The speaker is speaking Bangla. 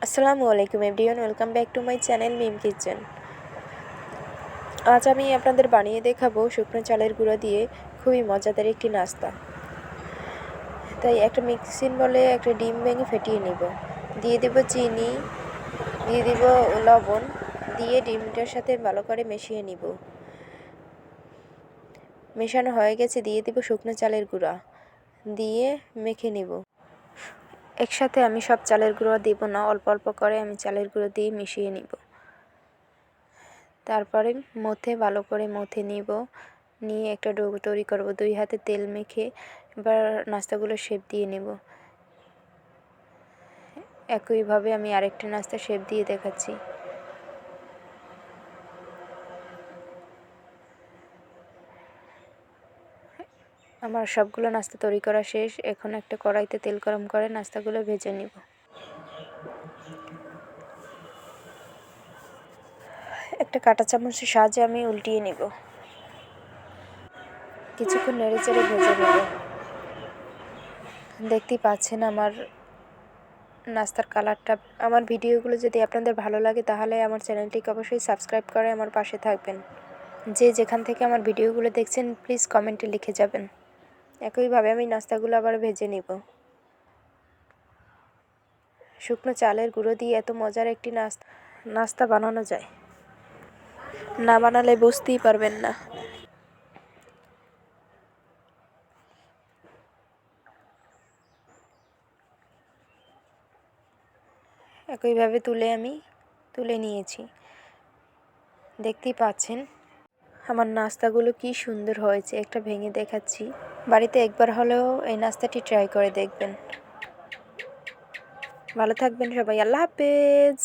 আসসালামু আলাইকুম everyone, welcome back to my channel Mim kitchen. আজ আমি আপনাদের বানিয়ে দেখাবো শুকনো চালের গুঁড়া দিয়ে খুবই মজাদার একটি নাস্তা। তাই একটা মিক্সিং বলে একটা ডিম ভেঙে ফেটিয়ে নিব, দিয়ে দেব চিনি, দিয়ে দেব লবণ, দিয়ে ডিমটার সাথে ভালো করে মিশিয়ে নিব। মেশানো হয়ে গেছে, দিয়ে দেব শুকনো চালের গুঁড়া, দিয়ে মেখে নিব। একসাথে আমি সব চালের গুঁড়ো দেব না, অল্প অল্প করে আমি চালের গুঁড়ো দিয়ে মিশিয়ে নিব। তারপরে ভালো করে মথে নিব, নিয়ে একটা ডো তৈরি করব। 2 হাতে তেল মেখে এবার নাস্তাগুলো শেপ দিয়ে নেব। একইভাবে আমি আরেকটা নাস্তা শেপ দিয়ে দেখাচ্ছি। আমার সবগুলো নাস্তা তৈরি করা শেষ। এখন একটা কড়াইতে তেল গরম করে নাস্তাগুলো ভেজে নিব। একটা কাঁটা চামচের সাহায্যে আমি উল্টিয়ে নিব, কিছুক্ষণ নেড়ে চেড়ে ভেজে নেব। দেখতেই পাচ্ছেন আমার নাস্তার কালারটা। আমার ভিডিওগুলো যদি আপনাদের ভালো লাগে তাহলে আমার চ্যানেলটিকে অবশ্যই সাবস্ক্রাইব করে আমার পাশে থাকবেন। যে যেখান থেকে আমার ভিডিওগুলো দেখছেন প্লিজ কমেন্টে লিখে যাবেন। একইভাবে আমি নাস্তাগুলো আবার ভেজে নিব। শুকনো চালের গুঁড়ো দিয়ে এত মজার একটি নাস্তা বানানো যায়, না বানালে বুঝতেই পারবেন না। একইভাবে তুলে নিয়েছি। দেখতেই পাচ্ছেন আমার নাস্তাগুলো কি সুন্দর হয়েছে। একটা ভেঙে দেখাচ্ছি। বাড়িতে একবার হলেও এই নাস্তাটি ট্রাই করে দেখবেন। ভালো থাকবেন সবাই, আল্লাহ হাফেজ।